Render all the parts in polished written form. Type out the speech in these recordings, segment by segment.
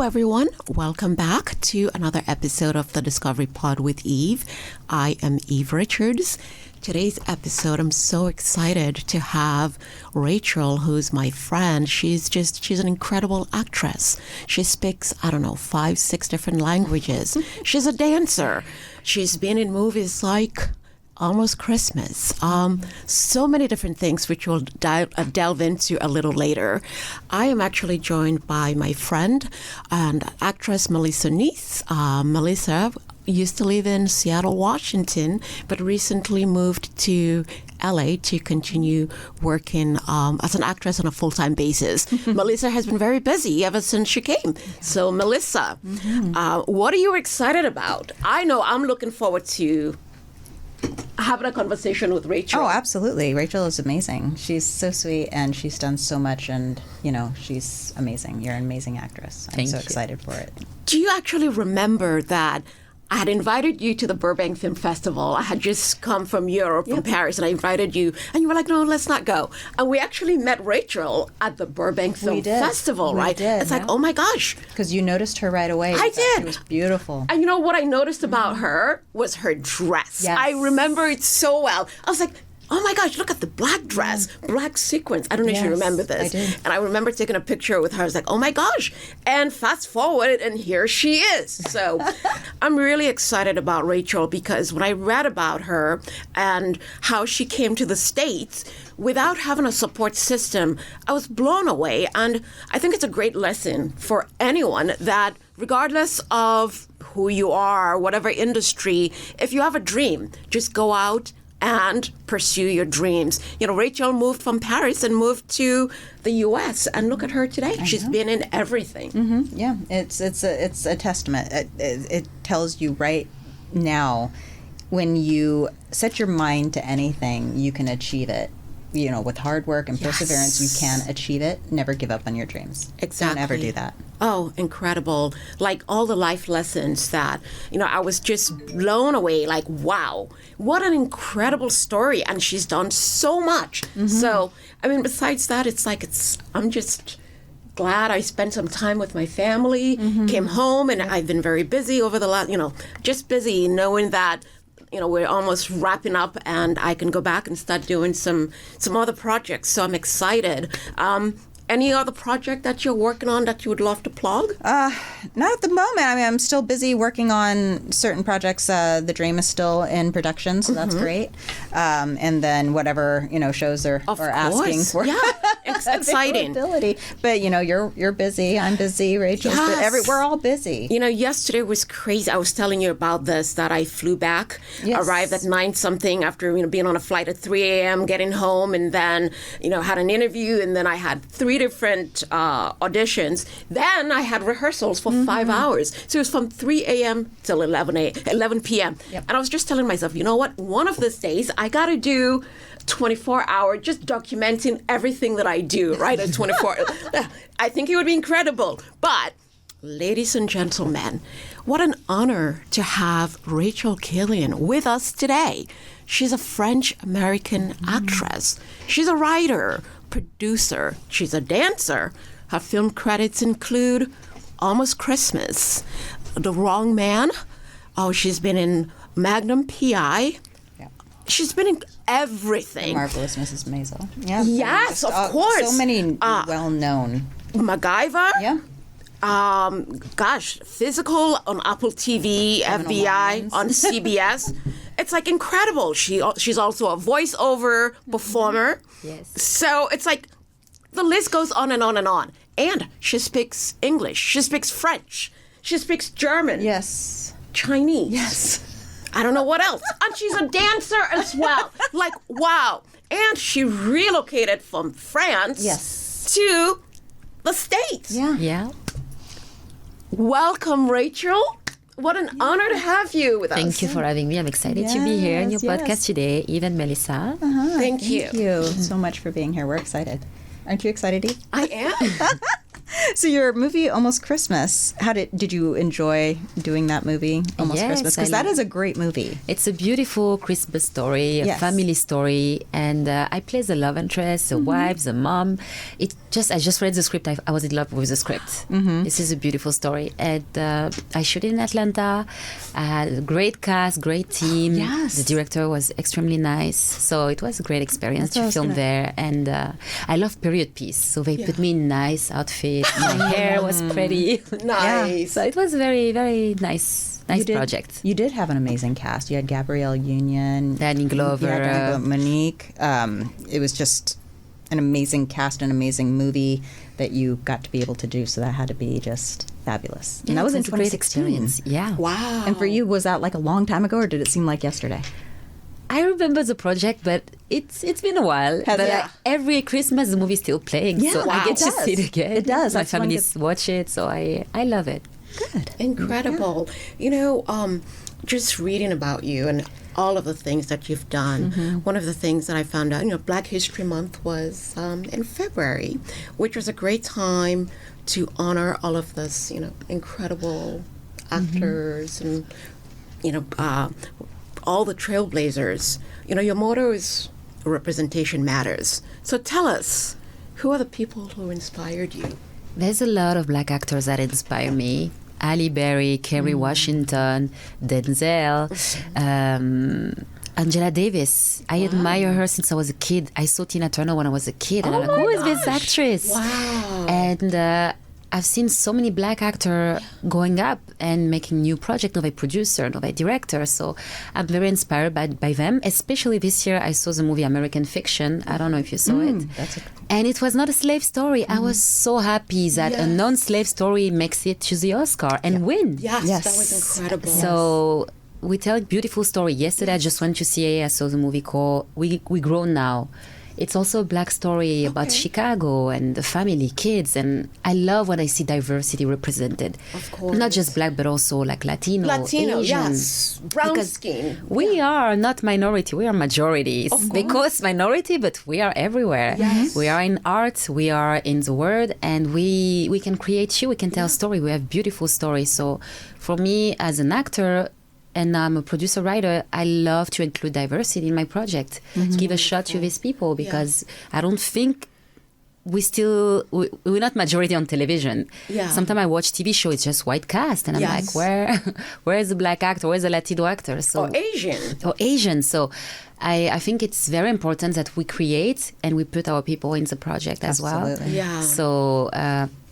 everyone. Welcome back to another episode of the Discovery Pod with Eve. I am Eve Richards. Today's episode, I'm so excited to have Rachel, who's my friend. She's an incredible actress. She speaks, 5, 6 different languages. She's a dancer. She's been in movies like Almost Christmas. So many different things, which we'll delve into a little later. I am actually joined by my friend and actress Melissa Neese. Melissa used to live in Seattle, Washington, but recently moved to LA to continue working as an actress on a full-time basis. Melissa has been very busy ever since she came. So Melissa, what are you excited about? I know I'm looking forward to having a conversation with Rachel. Oh, absolutely. Rachel is amazing. She's so sweet and she's done so much and, she's amazing. You're an amazing actress. I'm so excited for it. Do you actually remember that I had invited you to the Burbank Film Festival? I had just come from Europe, from Paris, and I invited you, and you were like, no, let's not go. And we actually met Rachel at the Burbank Film Festival, right? It's like, oh my gosh. Because you noticed her right away. I did. She was beautiful. And you know what I noticed about her was her dress. Yes. I remember it so well. I was like, oh my gosh, look at the black dress, black sequins. I don't know if you remember this. I did. And I remember taking a picture with her. I was like, oh my gosh. And fast forward, and here she is. So I'm really excited about Rachel because when I read about her and how she came to the States without having a support system, I was blown away. And I think it's a great lesson for anyone that regardless of who you are, whatever industry, if you have a dream, just go out and pursue your dreams. Rachel moved from Paris and moved to the U.S. and look at her today. She's been in everything. Mm-hmm. Yeah, it's a testament. It tells you right now, when you set your mind to anything, you can achieve it. With hard work and perseverance, you can achieve it. Never give up on your dreams. Exactly. Don't ever do that. Oh, incredible. Like all the life lessons that, I was just blown away. Like, wow, what an incredible story. And she's done so much. So, besides that, I'm just glad I spent some time with my family, came home, and I've been very busy over the last, just busy knowing that we're almost wrapping up and I can go back and start doing some other projects. So I'm excited. Any other project that you're working on that you would love to plug? Not at the moment. I'm still busy working on certain projects. The Dream is still in production, so that's great. And then whatever, shows are asking for. Yeah, it's exciting. But, you're busy. I'm busy. Rachel's busy. We're all busy. Yesterday was crazy. I was telling you about this, that I flew back, arrived at 9-something after, being on a flight at 3 a.m., getting home, and then, had an interview, and then I had 3 different auditions. Then I had rehearsals for 5 hours. So it was from 3 a.m. till 11 p.m. And I was just telling myself, you know what? One of these days, I got to do 24-hour, just documenting everything that I do, right? At 24. I think it would be incredible. But, ladies and gentlemen, what an honor to have Rachel Kylian with us today. She's a French-American actress. She's a writer, producer. She's a dancer. Her film credits include Almost Christmas, The Wrong Man. Oh, she's been in Magnum P.I. Yep. She's been in everything. Marvelous Mrs. Maisel. Yeah. Yes, of course. So many well-known. MacGyver. Yeah. Physical on Apple TV, FBI on CBS. It's incredible. She's also a voiceover performer. Yes. So it's the list goes on and on and on. And she speaks English. She speaks French. She speaks German. Yes. Chinese. Yes. I don't know what else. And she's a dancer as well. Wow. And she relocated from France to the States. Yeah. Yeah. Welcome, Rachel. What an honor to have you with us. Thank you for having me. I'm excited to be here in your podcast today, Eve and Melissa. Thank you. Thank you so much for being here. We're excited. Aren't you excited, Eve? I am. So your movie, Almost Christmas, did you enjoy doing that movie, Almost Yes, Christmas? Because that is a great movie. It's a beautiful Christmas story, a Yes. family story, and I play the love interest, the wife, the mom. I just read the script. I was in love with the script. This is a beautiful story, and I shot it in Atlanta. I had a great cast, great team. Yes. The director was extremely nice, so it was a great experience to film there. And I love period piece, so they put me in nice outfit. My hair was pretty. Nice. So it was very, very nice project. You did have an amazing cast. You had Gabrielle Union, Danny Glover, Monique. It was just an amazing cast, an amazing movie that you got to be able to do. So that had to be just fabulous. And that was in a great 2016. experience. Yeah. Wow. And for you, was that like a long time ago, or did it seem like yesterday? I remember the project, but it's been a while. Has But it? Every Christmas the movie's still playing, so I get to see it again. It does. My That's one family good- watch it, so I love it. Good. Incredible. You know, just reading about you and all of the things that you've done, one of the things that I found out, Black History Month was in February, which was a great time to honor all of this, incredible actors and, all the trailblazers. Your motto is representation matters. So tell us, who are the people who inspired you? There's a lot of black actors that inspire me. Halle Berry, Kerry Washington, Denzel, Angela Davis. I admire her since I was a kid. I saw Tina Turner when I was a kid, and I'm like, who is this actress? Wow. And I've seen so many black actors going up and making new projects, not a producer, not a director. So I'm very inspired by them. Especially this year, I saw the movie American Fiction. I don't know if you saw it. And it was not a slave story. I was so happy that a non-slave story makes it to the Oscar and win. Yes, that was incredible. So we tell a beautiful story. Yesterday, I just went to see I saw the movie called We Grown Now. It's also a black story about Chicago and the family, kids. And I love when I see diversity represented. Of course. Not just black, but also like Latino, Asian. yes. Brown Because skin. we are not minority, we are majorities. They call us minority, but we are everywhere. Yes. We are in art, we are in the world, and we can create we can tell story. We have beautiful stories. So for me as an actor, and I'm a producer writer, I love to include diversity in my project. Give a shot to these people because I don't think we're not majority on television. Yeah. Sometimes I watch TV show, it's just white cast, and I'm Yes. like, where is the black actor? Where's the Latino actor? So Or Asian. or Asian. So I think it's very important that we create and we put our people in the project as well. Absolutely. Yeah. So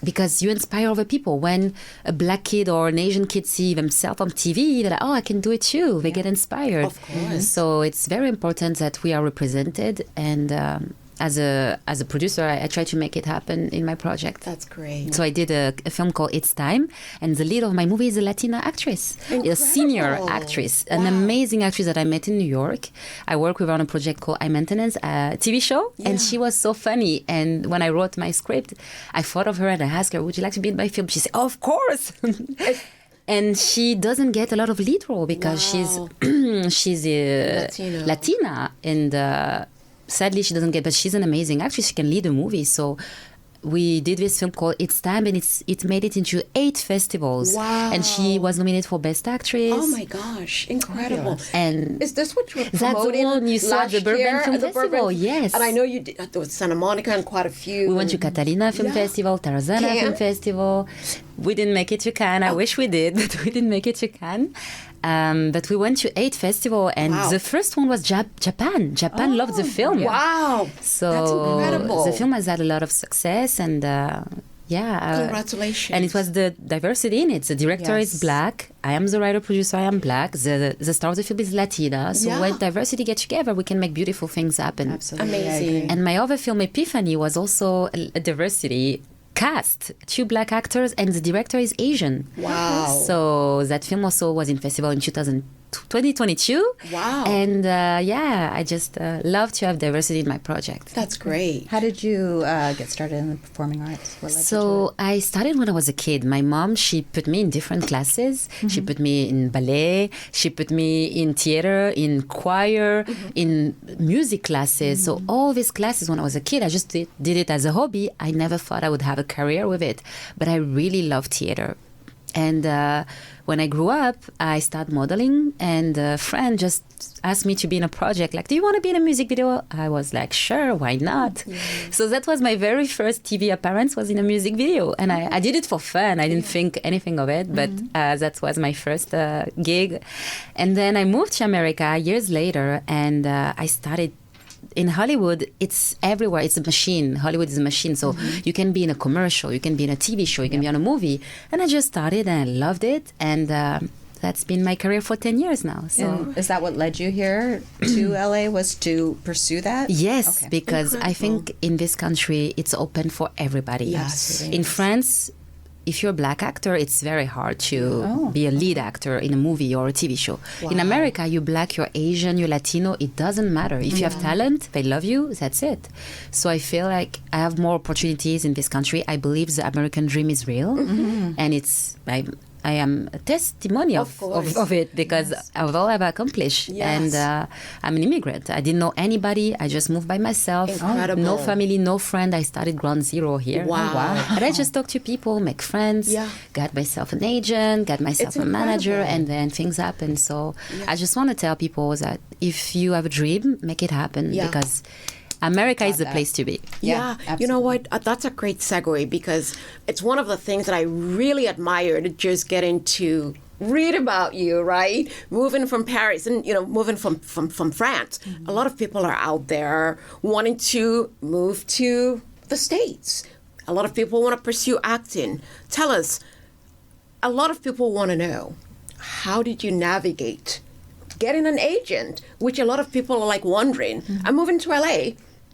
because you inspire other people. When a black kid or an Asian kid see themselves on TV, they're like, oh, I can do it too. They get inspired. Of course. So it's very important that we are represented. And as a producer, I try to make it happen in my project. That's great. So I did a film called It's Time, and the lead of my movie is a Latina actress, a senior actress, an amazing actress that I met in New York. I work with her on a project called High Maintenance, a TV show, and she was so funny. And when I wrote my script, I thought of her and I asked her, would you like to be in my film? She said, of course. And she doesn't get a lot of lead role because she's Latina, and sadly she doesn't get, but she's an amazing actress. She can lead a movie. So we did this film called It's Time, and it made it into 8 festivals. Wow. And she was nominated for Best Actress. Oh my gosh, incredible. And is this what you were that's the promoting one you saw at last the Burbank year? Film At the Festival, Burbank- yes. And I know you did with Santa Monica and quite a few. we went to Catalina Film Festival, Tarzana Cannes. Film Festival. We didn't make it to Cannes. I wish we did, but we didn't make it to Cannes. But we went to 8 festivals, and the first one was Japan. Japan loved the film. Wow. So That's incredible. the film has had a lot of success, and Congratulations. and it was the diversity in it. The director is black. I am the writer-producer. I am black. The star of the film is Latina. So when diversity gets together, we can make beautiful things happen. Absolutely. Amazing. And my other film, Epiphany, was also a diversity cast. 2 black actors, and the director is Asian. Wow. So that film also was in festival in 2022. Wow. And I just love to have diversity in my project. That's great. How did you get started in the performing arts? What led you to it? So I started when I was a kid. My mom, she put me in different classes. She put me in ballet. She put me in theater, in choir, in music classes. So all these classes when I was a kid, I just did it as a hobby. I never thought I would have a career with it. But I really love theater. And when I grew up, I started modeling, and a friend just asked me to be in a project. Like, do you want to be in a music video? I was like, sure, why not? So that was my very first TV appearance, was in a music video. And I did it for fun. I didn't think anything of it, but that was my first gig. And then I moved to America years later, and I started in Hollywood. It's everywhere. It's a machine. Hollywood is a machine. So you can be in a commercial, you can be in a TV show, you can be on a movie. And I just started and I loved it. And that's been my career for 10 years now. So and is that what led you here to LA, was to pursue that? Yes, Okay. because I think in this country, it's open for everybody. Yes. In France, if you're a black actor, it's very hard to be a lead actor in a movie or a TV show. In America, you're black, you're Asian, you're Latino, it doesn't matter. If you have talent, they love you, that's it. So I feel like I have more opportunities in this country. I believe the American dream is real. And it's... I am a testimony of it, because of all I've accomplished. And I'm an immigrant. I didn't know anybody. I just moved by myself. Incredible. No family, no friend. I started ground zero here. Wow. But I just talked to people, make friends, got myself an agent, got myself a manager, and then things happen. So I just want to tell people that if you have a dream, make it happen, because America is the place to be. Yeah, you know what? That's a great segue, because it's one of the things that I really admired just getting to read about you, right? Moving from Paris and, moving from France. A lot of people are out there wanting to move to the States. A lot of people want to pursue acting. Tell us, a lot of people want to know, how did you navigate getting an agent, which a lot of people are like wondering. I'm moving to LA.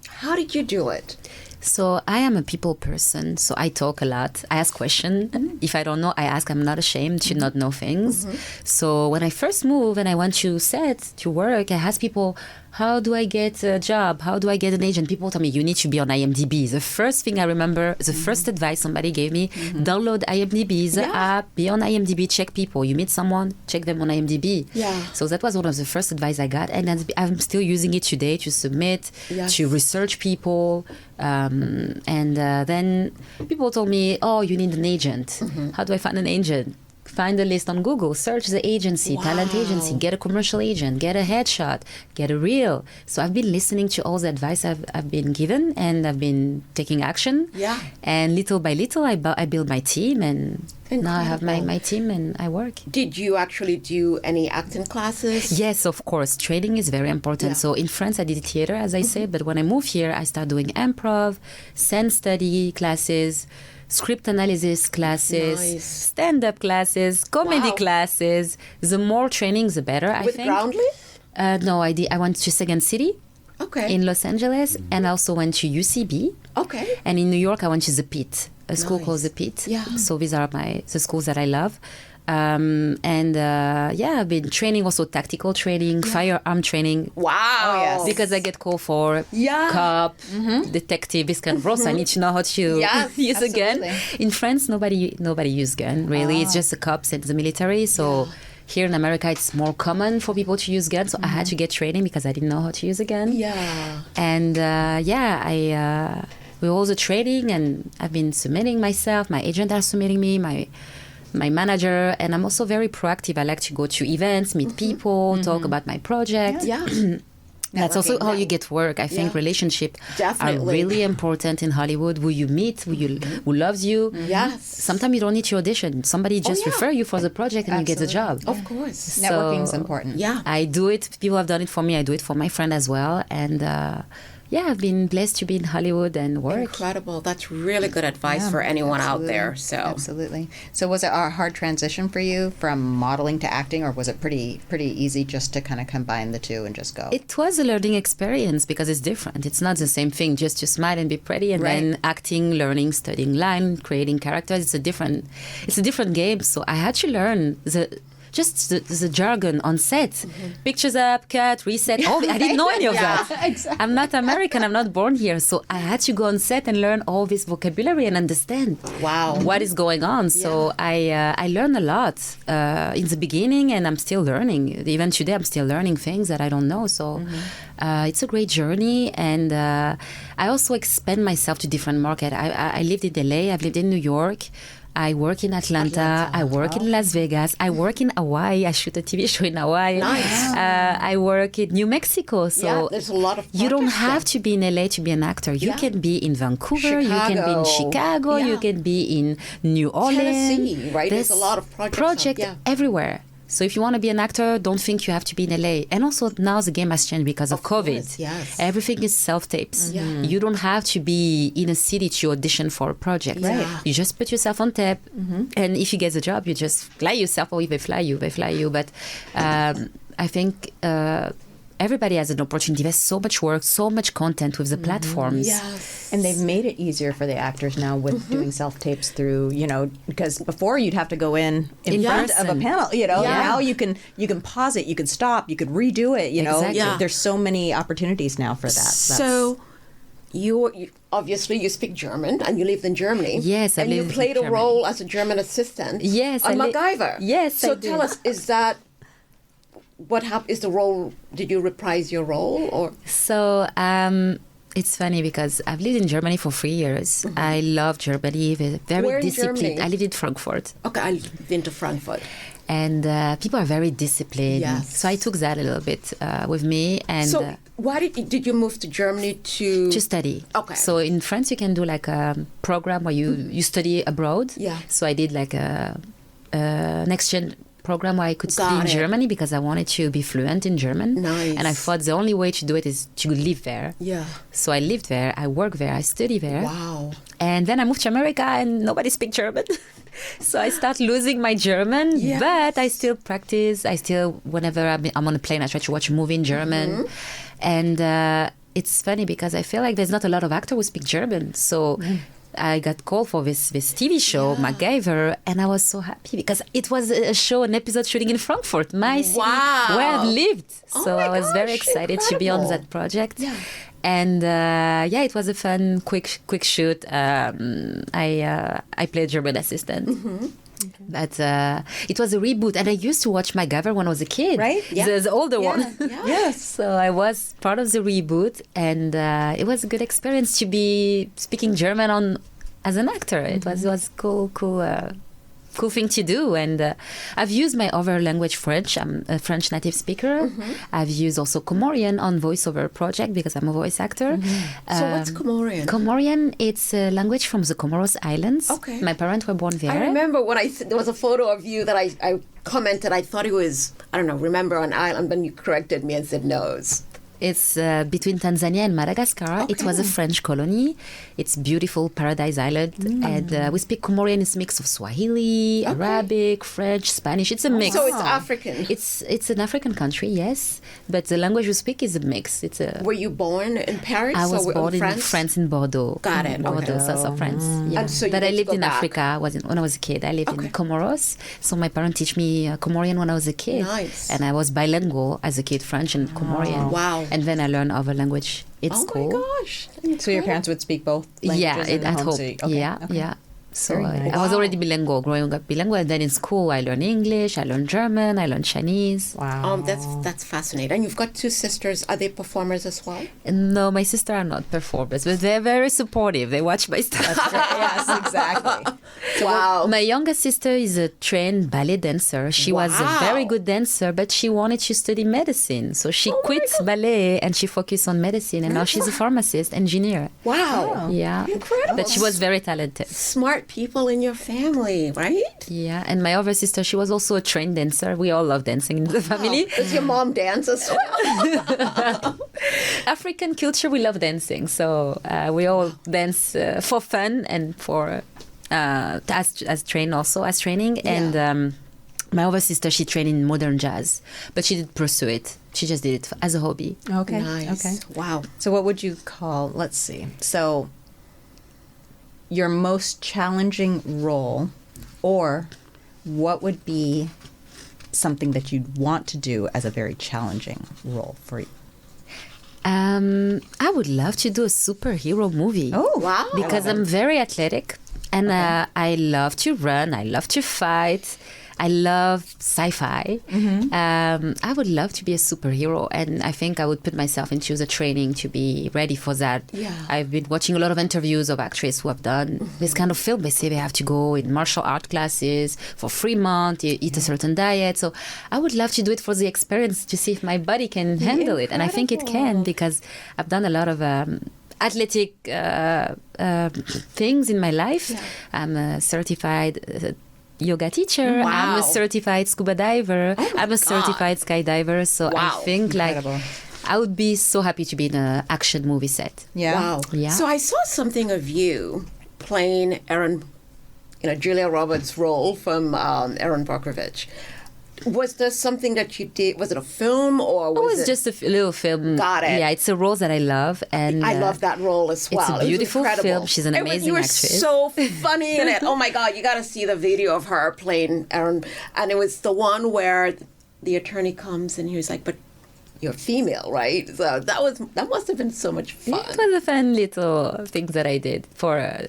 How did you do it? So I am a people person, so I talk a lot. I ask questions. If I don't know, I ask. I'm not ashamed to not know things. So when I first moved and I went to set to work, I asked people, how do I get a job? How do I get an agent? People tell me, you need to be on IMDb. The first thing I remember, the first advice somebody gave me, download IMDb, the app, be on IMDb, check people. You meet someone, check them on IMDb. So that was one of the first advice I got. And I'm still using it today to submit, to research people. Then people told me, oh, you need an agent. How do I find an agent? Find a list on Google, search the agency, talent agency, get a commercial agent, get a headshot, get a reel. So I've been listening to all the advice I've been given, and I've been taking action. And little by little, I build my team, and now I have my team and I work. Did you actually do any acting classes? Yes, of course. Training is very important. So in France, I did theater, as I said, but when I moved here, I started doing improv, scene study classes, script analysis classes, stand-up classes, comedy classes. The more training, the better, I think. With Groundly? No, I went to Second City in Los Angeles, and I also went to UCB. And in New York, I went to the Pit, a school called the Pit. So these are the schools that I love. I've been training also tactical training, firearm training. Wow. Because I get called for cop, detective, this kind of roles. I need to know how to use a gun. In France, nobody uses gun, really. It's just the cops and the military. So here in America, it's more common for people to use guns. So I had to get training because I didn't know how to use a gun. And with all the training, and I've been submitting myself. My agent are submitting me, my manager, and I'm also very proactive. I like to go to events, meet people, talk about my project. That's also how you get work. I think relationships are really important in Hollywood. Who you meet, who loves you. Sometimes you don't need to audition. Somebody just refer you for the project and you get the job. Of course. Networking is important. I do it. People have done it for me. I do it for my friend as well. And I've been blessed to be in Hollywood and work. Incredible. That's really good advice for anyone out there. So Absolutely. So was it a hard transition for you from modeling to acting, or was it pretty easy just to kind of combine the two and just go? It was a learning experience because it's different. It's not the same thing, just to smile and be pretty, and then acting, learning, studying line, creating characters. It's a different game. So I had to learn just the jargon on set. Pictures up, cut, reset. Oh, I didn't know any of that. Exactly. I'm not American. I'm not born here. So I had to go on set and learn all this vocabulary and understand what is going on. So I learned a lot in the beginning, and I'm still learning. Even today, I'm still learning things that I don't know. So it's a great journey. And I also expand myself to different markets. I lived in LA. I've lived in New York. I work in Atlanta. I work in Las Vegas. I work in Hawaii. I shoot a TV show in Hawaii. Nice. I work in New Mexico. So there's a lot of you don't projects have there. to be in LA to be an actor. You can be in Vancouver. You can be in Chicago. You can be in New Orleans. Tennessee, right? There's a lot of projects. Everywhere. So if you want to be an actor, don't think you have to be in LA. And also now the game has changed because of COVID. Course, yes. Everything is self-tapes. You don't have to be in a city to audition for a project. Right. You just put yourself on tape. And if you get the job, you just fly yourself, or if they fly you. But I think everybody has an opportunity. There's so much work, so much content with the platforms. Yes. And they've made it easier for the actors now with doing self-tapes through, because before you'd have to go in front of a person. panel, Now you can pause it, you can stop, you could redo it, Exactly. Yeah. There's so many opportunities now for that. So you obviously you speak German and you lived in Germany. Yes, I and you lived in played a Germany. role as a German assistant. Yes, on I li- MacGyver. Yes, So I tell did. us, is that what happened? Is the role? Did you reprise your role or? So it's funny because I've lived in Germany for 3 years. I love Germany. They're very Where in disciplined. Germany? I lived in Frankfurt. Okay, I've been to Frankfurt. And people are very disciplined. Yes. So I took that a little bit with me. And So why did you move to Germany to? to study. Okay. So in France, you can do like a program where you study abroad. Yeah. So I did like an exchange program where I could study in Got it. Germany because I wanted to be fluent in German. Nice. And I thought the only way to do it is to live there. Yeah. So I lived there, I worked there, I studied there. Wow. And then I moved to America and nobody speaks German. So I start losing my German, Yes. but I still practice. I still, whenever I'm on a plane, I try to watch a movie in German. And it's funny because I feel like there's not a lot of actors who speak German. So I got called for this TV show, MacGyver, and I was so happy because it was a show, an episode shooting in Frankfurt, my city, Wow. where I've lived. Oh So my I was very gosh, excited to be on incredible. that project. Yeah. And it was a fun, quick shoot. I played German assistant. But it was a reboot, and I used to watch MacGyver when I was a kid. Right? Yeah. The older one. Yes. So I was part of the reboot, and it was a good experience to be speaking German as an actor. It was cool thing to do. And I've used my other language, French. I'm a French native speaker. I've used also Comorian on voiceover project because I'm a voice actor. So what's Comorian? Comorian, it's a language from the Comoros Islands. Okay. My parents were born there. I remember when there was a photo of you that I commented. I thought it was, I don't know, remember an island, but you corrected me and said no. It's between Tanzania and Madagascar. It was a French colony. It's beautiful paradise island. And we speak Comorian. It's a mix of Swahili, Arabic, French, Spanish. It's a mix. So it's African. It's an African country, yes. But the language we speak is a mix. Were you born in Paris? I was or born in France? France, in Bordeaux. Got it, Bordeaux, okay. south of France. Yeah. And so you But get I to lived go in back. Africa when I was a kid. I lived in Comoros. So my parents teach me Comorian when I was a kid. Nice. And I was bilingual as a kid, French and Comorian. Wow. And then I learned other language. It's cool. Oh my gosh. So your parents would speak both languages in at home? home. So okay. Yeah. So Very nice. I was already bilingual, growing up bilingual. And then in school, I learned English, I learned German, I learned Chinese. Wow. That's fascinating. And you've got two sisters. Are they performers as well? No, my sister are not performers, but they're very supportive. They watch my stuff. Yes, exactly. Wow. My youngest sister is a trained ballet dancer. She was a very good dancer, but she wanted to study medicine. So she quit ballet and she focused on medicine. And now she's a pharmacist, engineer. Wow. Yeah. Incredible. But she was very talented. Smart people in your family, right? Yeah. And my other sister, she was also a trained dancer. We all love dancing in the family. Does your mom dance as well? African culture, we love dancing. So we all dance for fun and for as training. And my other sister, she trained in modern jazz, but she didn't pursue it. She just did it as a hobby. Okay. Nice. Okay. Wow. So what would you call, let's see. So your most challenging role, or what would be something that you'd want to do as a very challenging role for you? I would love to do a superhero movie. Oh, Wow. Because I'm very athletic and I love to run. I love to fight. I love sci-fi. I would love to be a superhero, and I think I would put myself into the training to be ready for that. Yeah. I've been watching a lot of interviews of actors who have done this kind of film. They say they have to go in martial art classes for 3 months, eat a certain diet. So I would love to do it for the experience to see if my body can handle it. And I think it can, because I've done a lot of athletic things in my life. Yeah. I'm a certified yoga teacher. Wow. I'm a certified scuba diver. Oh my I'm a certified skydiver. So Wow. I think Incredible. I would be so happy to be in an action movie set. Yeah. Wow. Yeah. So I saw something of you playing Julia Roberts' role from Erin Brockovich. Was there something that you did? Was it a film or It was was just a little film. Got it. Yeah, it's a role that I love, and I love that role as well. It's a It was beautiful incredible. film. She's an amazing You were actress. so funny in it. Oh my God, you got to see the video of her playing Erin. And it was the one where the attorney comes and he was like, "But you're female, right?" So that must have been so much fun. It was a fun little thing that I did for a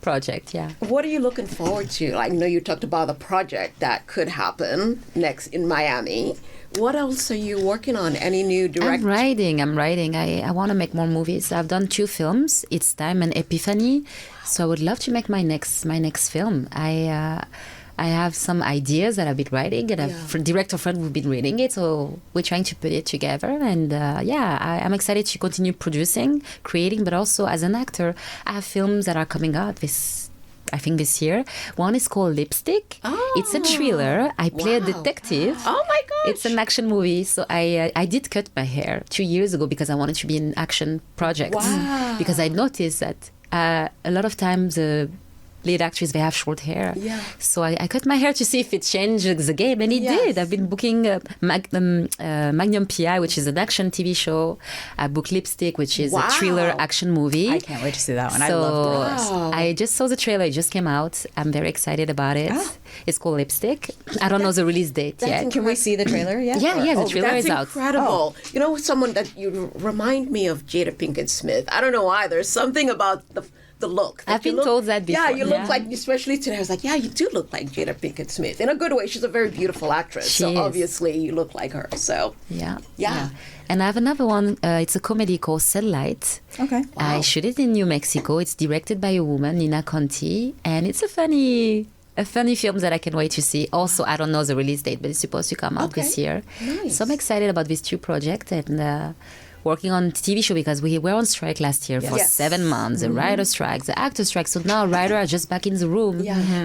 project. Yeah. What are you looking forward to? I know you talked about a project that could happen next in Miami. What else are you working on? Any new direct? I'm writing. I want to make more movies. I've done 2 films, It's Time and Epiphany. So I would love to make my next film. I have some ideas that I've been writing, and a director friend who've been reading it. So we're trying to put it together. And I'm excited to continue producing, creating, but also as an actor, I have films that are coming out this year. One is called Lipstick. Oh. It's a thriller. I play a Wow. detective. Oh my gosh. It's an action movie. So I did cut my hair 2 years ago because I wanted to be in action projects. Wow. Because I noticed that a lot of times lead actors, they have short hair. Yeah. So I cut my hair to see if it changes the game, and it Yes. did. I've been booking Magnum PI, which is an action TV show. I booked Lipstick, which is Wow. a thriller action movie. I can't wait to see that one. I So love thrillers. Wow. I just saw the trailer. It just came out. I'm very excited about it. Ah. It's called Lipstick. I don't know the release date yet. Can we see the trailer yet? Yeah, the Oh, trailer that's is out. incredible. You know, someone that you remind me of Jada Pinkett Smith. I don't know why. There's something about the look. I've been told that before. Yeah, you look Yeah. like, especially today, I was like, yeah, you do look like Jada Pinkett Smith. In a good way. She's a very beautiful actress. She so is. obviously you look like her. So, Yeah. yeah. And I have another one. It's a comedy called Satellite. Okay. I shoot it in New Mexico. It's directed by a woman, Nina Conti, and it's a funny film that I can wait to see. Also, I don't know the release date, but it's supposed to come out this year. Nice. So I'm excited about these 2 projects and working on TV show, because we were on strike last year for Yes. 7 months. The writer strike, the actor strike. So now writers are just back in the room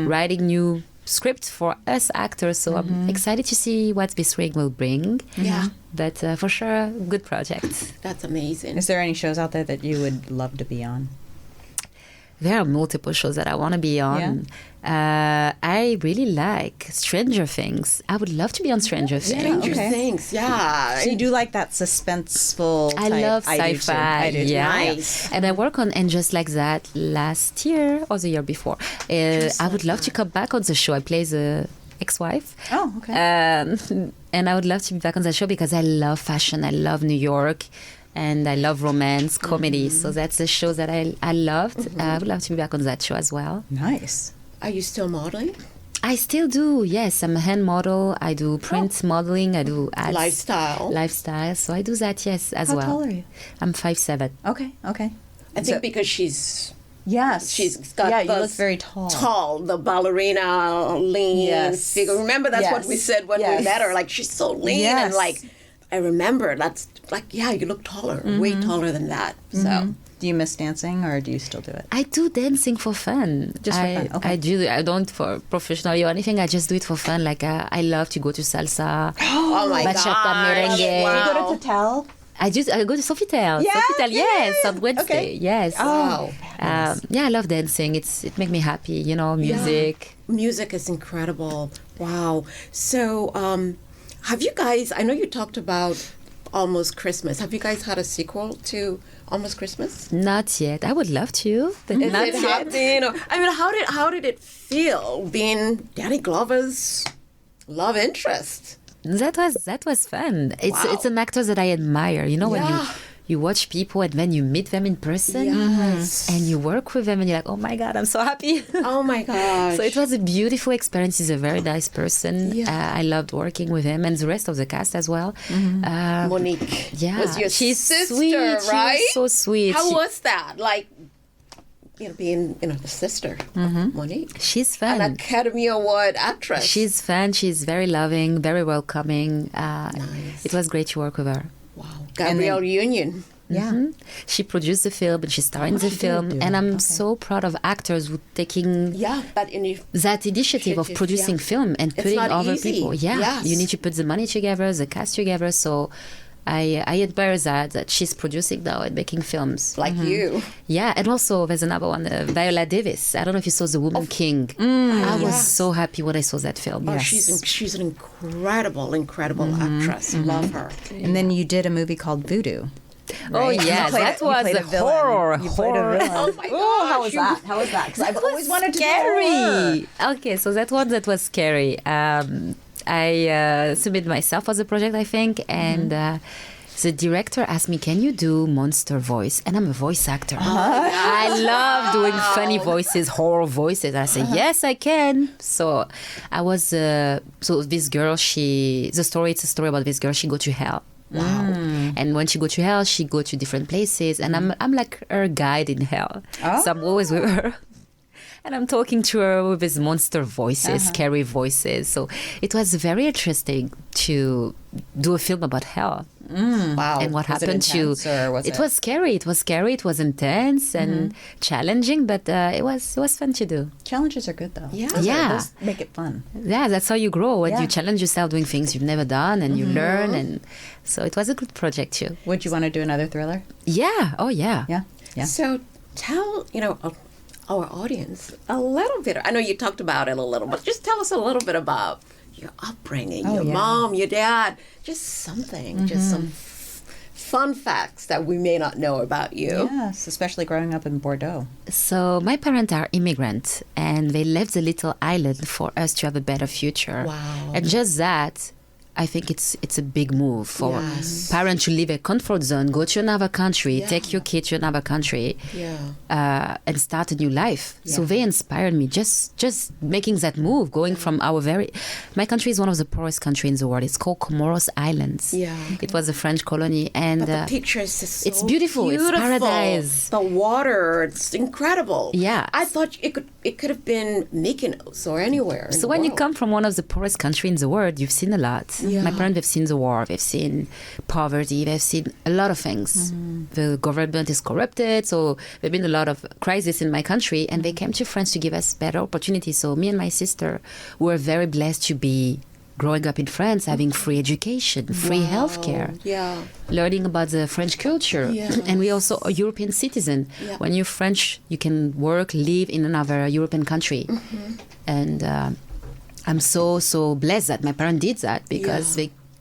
writing new scripts for us actors. So I'm excited to see what this spring will bring. Yeah. But for sure, good project. That's amazing. Is there any shows out there that you would love to be on? There are multiple shows that I want to be on. I really like Stranger Things. I would love to be on Stranger Things. Stranger okay. Things, yeah. So you do like that suspenseful I type? love I do too. sci-fi. I do too. Yeah. Nice. And I work on And Just Like That last year or the year before. I would love to come back on the show. I play the ex-wife. Oh, okay. And I would love to be back on that show because I love fashion. I love New York. And I love romance, comedy. So that's a show that I loved. I would love to be back on that show as well. Nice. Are you still modeling? I still do, yes. I'm a hand model. I do print modeling. I do ads. Lifestyle. So I do that, yes, as How well. tall are you? I'm 5'7". Okay. I think because she's She's got you the look very tall. Tall, the ballerina, lean Yes. figure. Remember, that's what Yes. we said when we Yes. met her. Like, she's so lean Yes. and like, I remember that's like, yeah, you look taller, way taller than that. So, Do you miss dancing or do you still do it? I do dancing for fun. Just for fun, okay. I do. I don't for professionally or anything. I just do it for fun. Like I love to go to salsa, oh my bachata, gosh, merengue. wow. You go to Tatel? I go to Sofitel. Yeah, Sofitel, yes, yeah. on Wednesday. Okay. Yes. Wow. Yeah, I love dancing. It makes me happy. You know, music. Music is incredible. Wow. So, have you guys? I know you talked about Almost Christmas. Have you guys had a sequel to Almost Christmas? Not yet. I would love to. But Is not it yet. happening? Or, I mean, how did it feel being Danny Glover's love interest. That was fun. It's an actor that I admire. You know, when you watch people and then you meet them in person and you work with them and you're like, oh my God, I'm so happy. Oh my gosh. So it was a beautiful experience. He's a very nice person. I loved working with him and the rest of the cast as well. Monique was your sister, sweet, right? She was so sweet. How was that? Like, being, the sister of Monique. She's fun. An Academy Award actress. She's fun. She's very loving, very welcoming. Nice. It was great to work with her. Wow. Gabrielle Union. Yeah. She produced the film and she starred in the film. And I'm so proud of actors who taking that initiative of producing film and putting other people. Yeah. Yes. You need to put the money together, the cast together. So I admire that she's producing now and making films. Like you. Yeah, and also there's another one, Viola Davis. I don't know if you saw The Woman King. I was so happy when I saw that film. Oh, she's an incredible actress. Love her. And then you did a movie called Voodoo. Oh, right? yeah, that was a horror. Oh my gosh. How was that? How was that? Because I've always wanted to do scary. Okay, so that was scary. I submitted myself for the project, I think, and the director asked me, can you do monster voice? And I'm a voice actor. I love doing funny voices, horror voices. I said, yes, I can. So I was, this girl, it's a story about this girl, she go to hell. Wow. And when she go to hell, she go to different places. And I'm like her guide in hell. So I'm always with her. And I'm talking to her with his monster voices, scary voices. So it was very interesting to do a film about hell. Wow. And what happened to... It was scary. It was scary. It was intense and challenging, but it was fun to do. Challenges are good, though. Yeah. Those make it fun. Yeah, that's how you grow. When you challenge yourself doing things you've never done and you learn. And so it was a good project, too. Would you want to do another thriller? Yeah. Oh, yeah. Yeah. So tell, our audience a little bit. I know you talked about it a little, but just tell us a little bit about your upbringing, your mom, your dad, just something, just some fun facts that we may not know about you. Yes, especially growing up in Bordeaux. So my parents are immigrants and they left the little island for us to have a better future. Wow. And just that, I think it's a big move for parents to leave a comfort zone, go to another country, take your kid to another country, and start a new life. Yeah. So they inspired me. Just making that move, going from my country is one of the poorest countries in the world. It's called Comoros Islands. Yeah, it was a French colony, and but the pictures is so it's beautiful. It's paradise. The water, it's incredible. Yeah, I thought it could have been Mykonos or anywhere. So when you come from one of the poorest countries in the world, you've seen a lot. Yeah. My parents have seen the war, they've seen poverty, they've seen a lot of things. The government is corrupted, so there've been a lot of crisis in my country, and they came to France to give us better opportunities. So me and my sister were very blessed to be growing up in France, having free education, free healthcare, learning about the French culture. And we also are European citizen. When you're French, you can work, live in another European country. And I'm so blessed that my parents did that because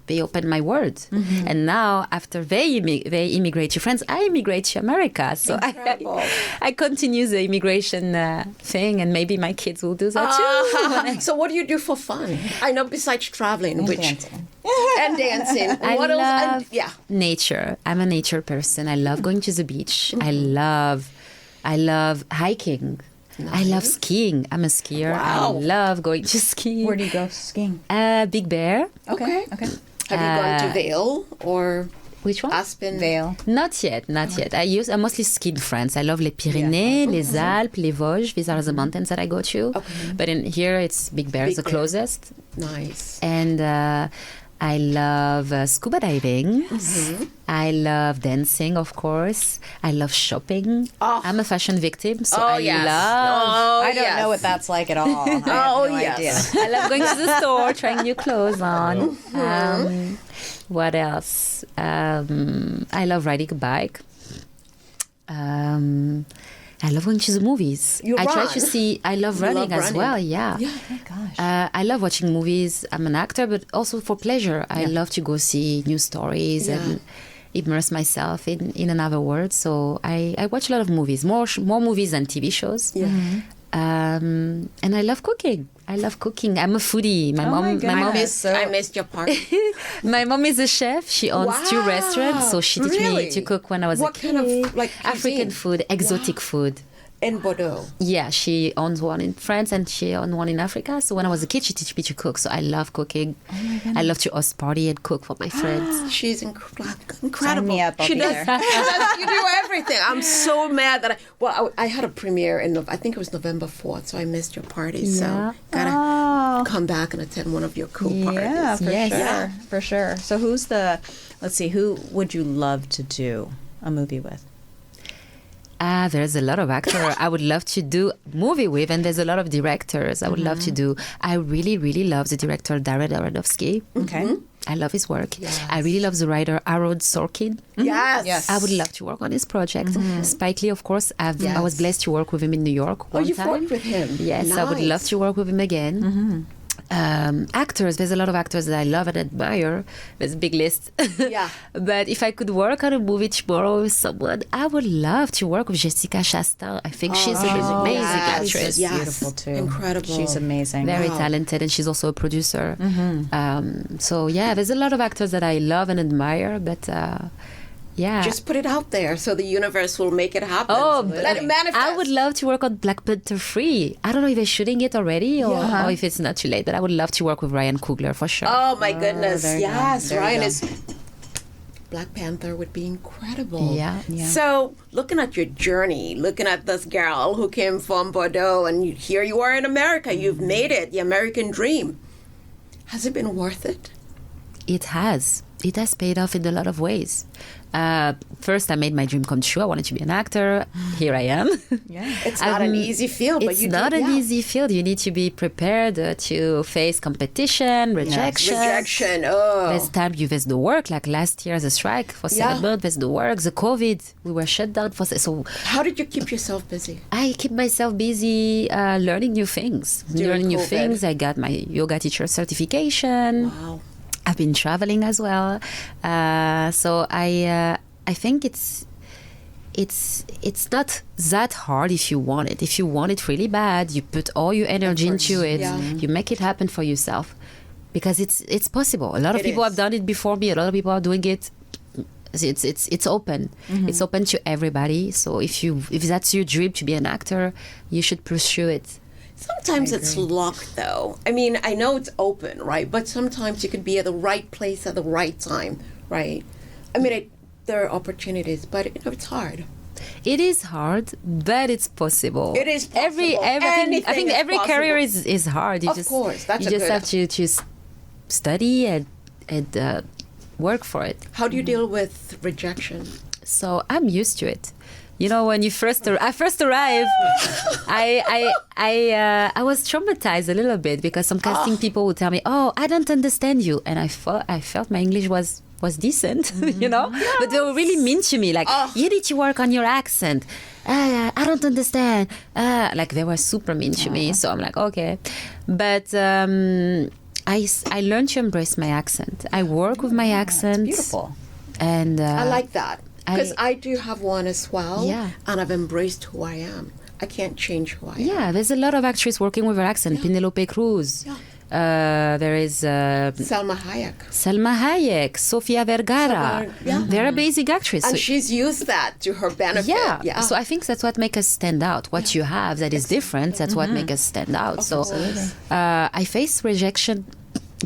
they opened my world. And now, after they immigrate to France, I immigrate to America. So I continue the immigration thing, and maybe my kids will do that too. So what do you do for fun? I know besides traveling, and dancing. And dancing. What else? Love nature. I'm a nature person. I love going to the beach. I love hiking. Nice. I love skiing. I'm a skier. Wow. I love going to ski. Where do you go skiing? Big Bear. Okay. Have you gone to Vail or which one? Aspen? Vail. Not yet. I mostly ski in France. I love les Pyrénées, les Alpes, les Vosges. These are the mountains that I go to. Okay. But in here, it's Big Bear, the closest. Nice. And I love scuba diving. I love dancing, of course. I love shopping. I'm a fashion victim, so I don't know what that's like at all. I have no idea. I love going to the store, trying new clothes on. What else? I love riding a bike. I love going to the movies. I love running as well, yeah. Oh my gosh. I love watching movies. I'm an actor, but also for pleasure. I love to go see new stories and immerse myself in another world. So I watch a lot of movies, more movies than TV shows. And I love cooking. I'm a foodie. My mom I missed your part. My mom is a chef. She owns 2 restaurants, so she taught me to cook when I was a kid. What kind of African cuisine? food, exotic food. In Bordeaux. Yeah, she owns one in France and she owned one in Africa. So when I was a kid, she taught me to cook. So I love cooking. I love to host party and cook for my friends. She's incredible. Sign me up, I'll She be does. there. You do everything. I'm so mad that I had a premiere in I think it was November 4th, so I missed your party. So gotta come back and attend one of your cool parties. Yeah, for Yes. sure. Yeah. For sure. So who would you love to do a movie with? There's a lot of actors I would love to do movie with, and there's a lot of directors I would love to do. I really, really love the director Darren Aronofsky. Okay. I love his work. I really love the writer Aaron Sorkin. Yes. I would love to work on his project. Spike Lee, of course. I was blessed to work with him in New York one you've time. worked with him. Yes, I would Nice. love to work with him again. Actors, there's a lot of actors that I love and admire. There's a big list. Yeah. But if I could work on a movie tomorrow with someone, I would love to work with Jessica Chastain. I think she's an amazing actress. Yes. Beautiful too. Incredible. She's amazing. Very talented, and she's also a producer. So yeah, there's a lot of actors that I love and admire, but Just put it out there so the universe will make it happen. Oh, let it manifest. I would love to work on Black Panther 3. I don't know if they're shooting it already or if it's not too late, but I would love to work with Ryan Coogler for sure. Oh my goodness! there you go. Yes, There you Ryan go. is. Black Panther would be incredible. Yeah. So, looking at your journey, looking at this girl who came from Bordeaux, and here you are in America. You've made it, the American dream. Has it been worth it? It has. It has paid off in a lot of ways. First, I made my dream come true. I wanted to be an actor. Here I am. Yeah. It's not an easy field, but It's you not did, an easy field. You need to be prepared to face competition, rejection. Rejection. Oh. There's time you face the work. Like last year, the strike for 7 months. There's the work. The COVID, we were shut down for. So How did you keep yourself busy? I keep myself busy learning new things. During COVID. I got my yoga teacher certification. Wow. I've been traveling as well, so I think it's not that hard if you want it. If you want it really bad, you put all your energy into it. Yeah. You make it happen for yourself, because it's possible. A lot of It people is. have done it before me. A lot of people are doing it. It's open. It's open to everybody. So if that's your dream to be an actor, you should pursue it. Sometimes it's luck, though. I mean, I know it's open, right? But sometimes you could be at the right place at the right time, right? I mean, there are opportunities, but it's hard. It is hard, but it's possible. It is possible. Everything. I think Anything is every possible. career is hard. Of course, that's you a just good- have to study and work for it. How do you deal with rejection? So I'm used to it. You know, when I first arrived, I was traumatized a little bit, because some casting people would tell me, "Oh, I don't understand you," and I felt my English was decent, you know, but they were really mean to me, like, "You need to work on your accent." I don't understand. Like, they were super mean to me. So I'm like, okay, but I learned to embrace my accent. I work with my accent. Beautiful. And I like that. Because I do have one as well. Yeah. And I've embraced who I am. I can't change who I am. Yeah, there's a lot of actresses working with her accent. Penelope Cruz. Yeah. There is Salma Hayek. Salma Hayek, Sofia Vergara. Yeah. They're amazing actresses. And she's used that to her benefit. yeah. So I think that's what makes us stand out. What you have that is different, that's what makes us stand out. So I face rejection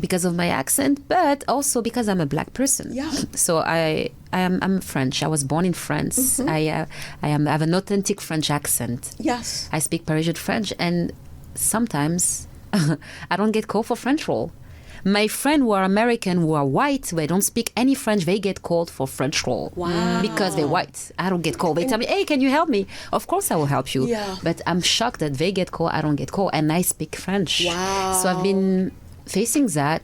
because of my accent, but also because I'm a black person. Yeah. So I'm French. I was born in France. I have an authentic French accent. Yes. I speak Parisian French, and sometimes I don't get called for French role. My friends who are American, who are white, they don't speak any French, they get called for French role. Wow. Because they're white. I don't get called. They tell me, "Hey, can you help me?" Of course I will help you. Yeah. But I'm shocked that they get called, I don't get called, and I speak French. Wow. So I've been facing that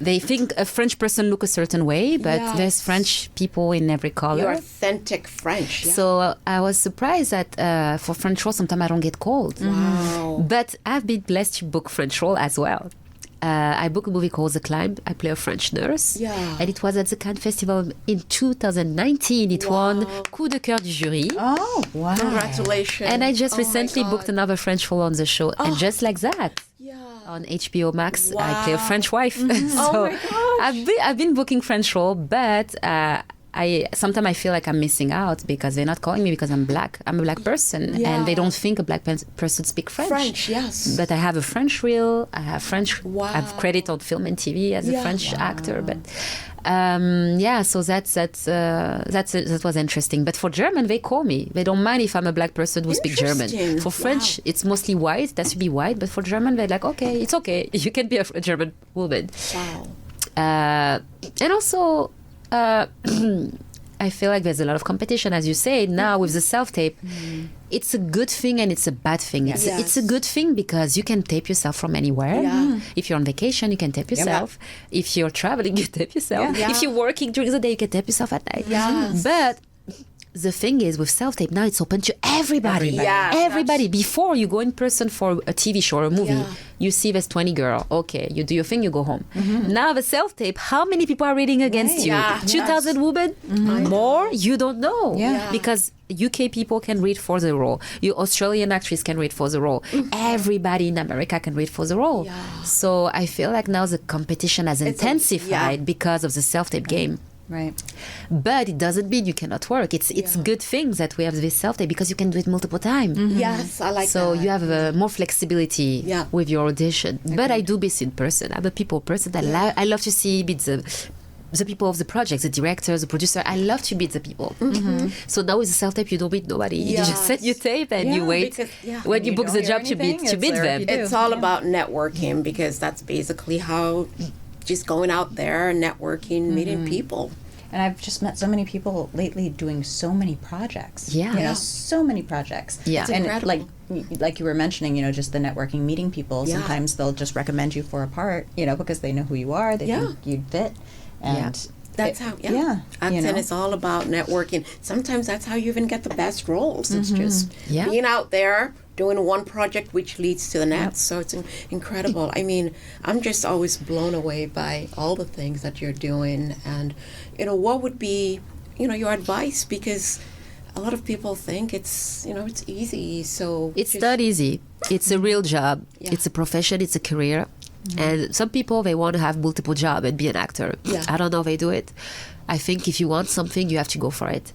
they think a French person look a certain way, but Yes. there's French people in every color. You're authentic French. Yeah. So I was surprised that for French role, sometimes I don't get called. Wow. But I've been blessed to book French role as well. I booked a movie called The Climb. I play a French nurse. Yeah. And it was at the Cannes Festival in 2019. It won Coup de cœur du jury. Oh, wow. Congratulations. And I just Oh recently my booked God. another French role on the show. And just like that, Yeah. on HBO Max, I Wow. play a French wife. So Oh my gosh. I've been booking French role, but sometimes I feel like I'm missing out because they're not calling me because I'm black. I'm a black person, Yeah. and they don't think a black person speak French. French, yes. But I have a French reel. I have French. Wow. I have credit on film and TV as a Yeah. French actor. But so that was interesting. But for German, they call me. They don't mind if I'm a black person who speaks German. Interesting. For French, it's mostly white. It has to be white. But for German, they're like, okay, it's okay. You can be a German woman. Wow. And also, I feel like there's a lot of competition, as you say, now with the self-tape. It's a good thing and it's a bad thing. Yes. It's a good thing because you can tape yourself from anywhere. Yeah. If you're on vacation, you can tape yourself. If you're traveling, you tape yourself. Yeah. If you're working during the day, you can tape yourself at night. Yes. But the thing is, with self-tape, now it's open to everybody. Yes, Everybody. Before you go in person for a TV show or a movie, Yeah. you see there's 20 girl. Okay, you do your thing, you go home. Now the self-tape, how many people are reading against you? Yeah. 2,000 women? More? You don't know. Yeah. Because UK people can read for the role. Your Australian actress can read for the role. Everybody in America can read for the role. Yeah. So I feel like now the competition has intensified because of the self-tape game. Right. But it doesn't mean you cannot work. It's good things that we have this self-tape because you can do it multiple times. Yes, I like that. So you have more flexibility Yeah. with your audition. But I do miss in person. I'm a people person. I love to see the people of the project, the director, the producer. I love to meet the people. So now with the self-tape, you don't meet nobody. You just set your tape and you wait. because, When When you you book the don't job hear to meet anything, it's there them. if you do. It's all about networking because that's basically how just going out there, networking, meeting people. And I've just met so many people lately doing so many projects. Yeah. You Yeah. know, so many projects. Yeah. It's And incredible. like you were mentioning, just the networking, meeting people. Yeah. Sometimes they'll just recommend you for a part, because they know who you are, they think you'd fit. And That's how, Acting is all about networking. Sometimes that's how you even get the best roles. It's just being out there, doing one project which leads to the next. So it's incredible. I mean, I'm just always blown away by all the things that you're doing. And, what would be, your advice? Because a lot of people think it's easy. So It's not easy. It's a real job. Yeah. It's a profession. It's a career. And some people, they want to have multiple jobs and be an actor. Yeah. I don't know if they do it. I think if you want something, you have to go for it.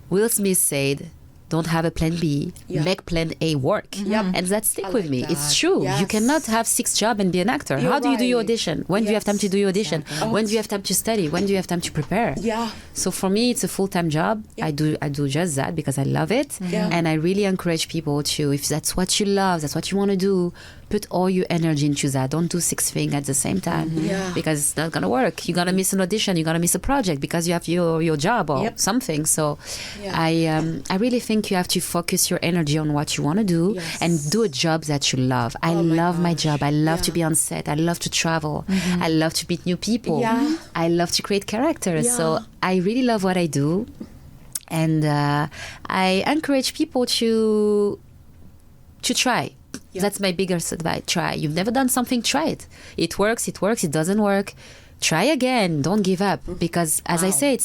Will Smith said, don't have a plan B, make plan A work. And that stick I with like me. that. It's true. You Yes. cannot have 6 jobs and be an actor. You're How do you do your right. audition? When do you have time to do your audition? When do you have time to study? When do you have time to prepare? Yeah. So for me, it's a full-time job. I do just that because I love it. Yeah. And I really encourage people to, if that's what you love, that's what you want to do, put all your energy into that. Don't do 6 things at the same time Yeah. because it's not going to work. You're going to miss an audition. You're going to miss a project because you have your job or something. So I really think you have to focus your energy on what you want to do and do a job that you love. I love my job. I love to be on set. I love to travel. I love to meet new people. Yeah. I love to create characters. Yeah. So I really love what I do. And I encourage people to try. Yeah. That's my biggest advice. Try. You've never done something, try it. It works. It doesn't work. Try again. Don't give up. Because as I say,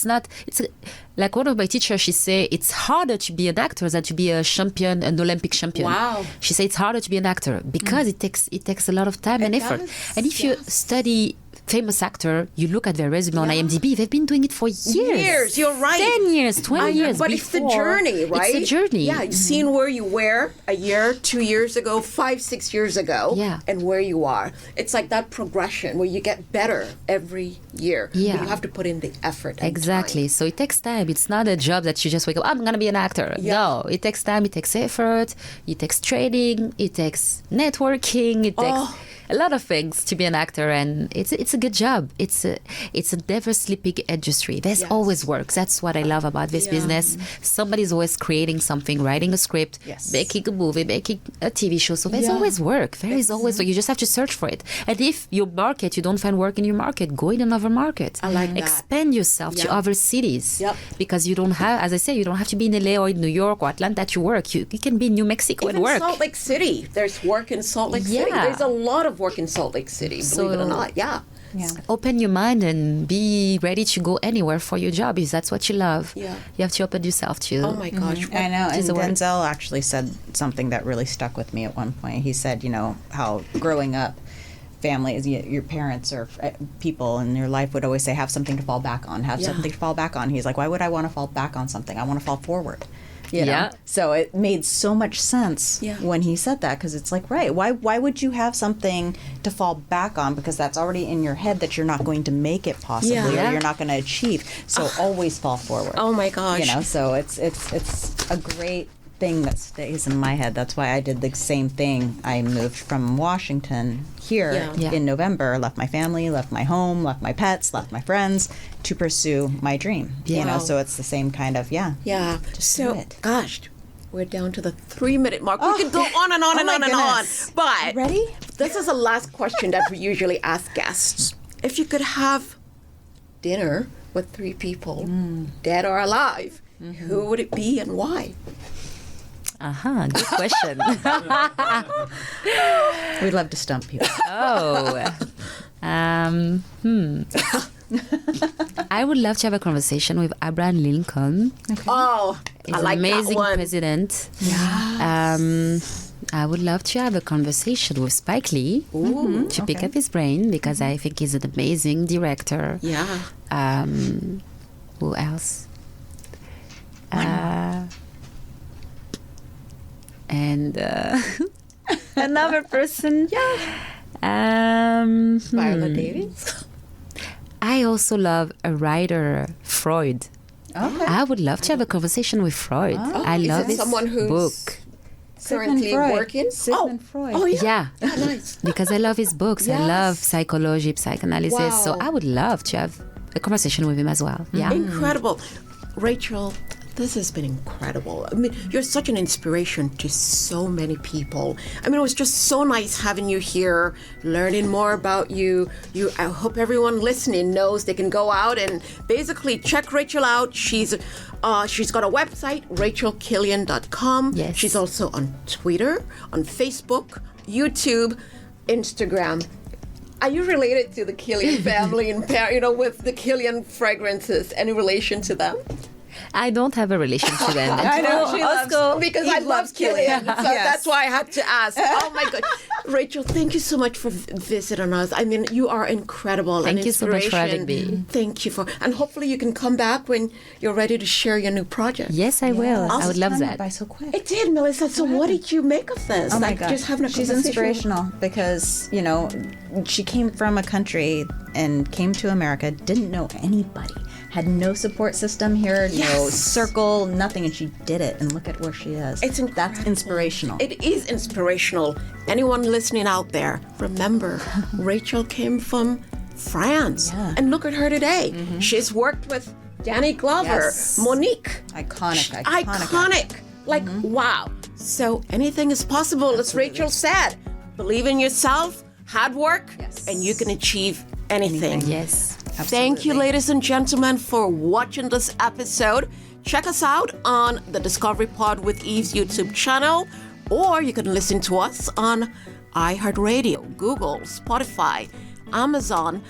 like one of my teachers, she say it's harder to be an actor than to be a champion, an Olympic champion. Wow. She say it's harder to be an actor because it takes a lot of time and effort. does, And if you study famous actor, you look at their resume on IMDb, they've been doing it for years. You're right. 10 years, 20 years. But it's the before. journey, right? It's a journey. Yeah, you've seen where you were a year, 2 years ago, 5, 6 years ago, Yeah. and where you are. It's like that progression where you get better every year. Yeah. But you have to put in the effort. And Exactly. So it takes time. It's not a job that you just wake up, I'm going to be an actor. Yeah. No, it takes time. It takes effort. It takes training. It takes networking. It takes a lot of things to be an actor. And it's a good job. It's a never sleeping industry. There's always work. That's what I love about this business. Somebody's always creating something, writing a script, making a movie, making a TV show. So there's always work. There is always work. You just have to search for it. And if your market, you don't find work in your market, go in another market. I like that. Expand yourself to other cities. Yep. Because you don't have, as I say, you don't have to be in LA or in New York or Atlanta to work. You can be in New Mexico Even and work. Salt Lake City. There's work in Salt Lake City. Yeah. There's a lot of work in Salt Lake City, believe it or not. Yeah. Yeah. Open your mind and be ready to go anywhere for your job if that's what you love. Yeah. You have to open yourself to. Oh my gosh. I know. And is the word? Denzel actually said something that really stuck with me at one point. He said, how growing up, families, your parents or people in your life would always say, have something to fall back on, have something to fall back on. He's like, why would I want to fall back on something? I want to fall forward. You know? Yeah. So it made so much sense Yeah. when he said that, because it's like, right, why would you have something to fall back on, because that's already in your head that you're not going to make it possibly Yeah. or you're not going to achieve. So always fall forward. Oh my gosh. So it's a great thing that stays in my head. That's why I did the same thing. I moved from Washington here Yeah. in November, left my family, left my home, left my pets, left my friends to pursue my dream. Yeah. So it's the same kind of, Yeah. Just do So, it. gosh, we're down to the 3-minute mark. We could go on and on Oh and my on and on. goodness. But Ready? this is the last question that we usually ask guests. If you could have dinner with 3 people, dead or alive, who would it be and why? Good question. We'd love to stump people. I would love to have a conversation with Abraham Lincoln. Oh, He's I like an amazing that one. president. I would love to have a conversation with Spike Lee to pick up his brain, because I think he's an amazing director. Yeah. Who else? And another person. Viola Davis. I also love a writer, Freud. Okay. I would love to have a conversation with Freud. I Is love it his someone who's book. currently working? Sigmund Freud. Oh, yeah. Yeah, Nice. because I love his books. I Yes. love psychology, psychoanalysis. So Wow. I would love to have a conversation with him as well. Yeah. Incredible. Rachel, this has been incredible. I mean, you're such an inspiration to so many people. I mean, it was just so nice having you here, learning more about you. I hope everyone listening knows they can go out and basically check Rachel out. She's got a website, rachelkillian.com. Yes. She's also on Twitter, on Facebook, YouTube, Instagram. Are you related to the Kylian family and with the Kylian fragrances? Any relation to them? I don't have a relation to them. I know, she loves- Because Eve I love loves Kylian. Kylian. So Yes. that's why I had to ask. Oh my God. Rachel, thank you so much for visiting us. I mean, you are incredible. Thank you so much for having me. Thank you and hopefully you can come back when you're ready to share your new project. Yes, I will. I would love Time went that. by so quick. It did, Melissa. So what did you make of this? Oh my Like, God. just having a She's conversation. inspirational because, she came from a country and came to America, didn't know anybody, had no support system here, no Yes. circle, nothing, and she did it, and look at where she is. It's incredible. That's inspirational. It is inspirational. Anyone listening out there, remember, Rachel came from France. Yeah. And look at her today. She's worked with Danny Glover, Yes. Monique. Iconic. Like, wow. So anything is possible, as Rachel said. Believe in yourself, hard work, Yes. and you can achieve anything. Yes. Thank you, ladies and gentlemen, for watching this episode. Check us out on the Discovery Pod with Eve's YouTube channel, or you can listen to us on iHeartRadio, Google, Spotify, Amazon,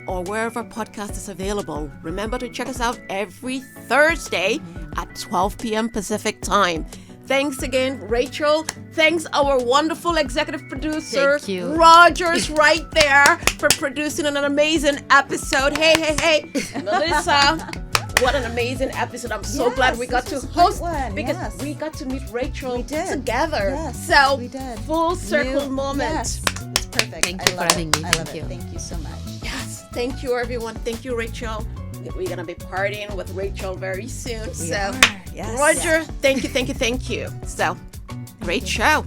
or wherever podcast is available. Remember to check us out every Thursday at 12 p.m. Pacific time. Thanks again, Rachel. Thanks, our wonderful executive producer, Thank you. Rogers, right there, for producing an amazing episode. Hey, Melissa. What an amazing episode. I'm so Yes, glad we got to this was a great host one, because yes. we got to meet Rachel We did. together. Yes, so, we did. full circle moment. Yes, it's perfect. Thank you I for love having it. me. I Thank love you. it. Thank you so much. Yes. Thank you, everyone. Thank you, Rachel. We're going to be partying with Rachel very soon. We so, are. Yes. Roger, thank you. So, great show.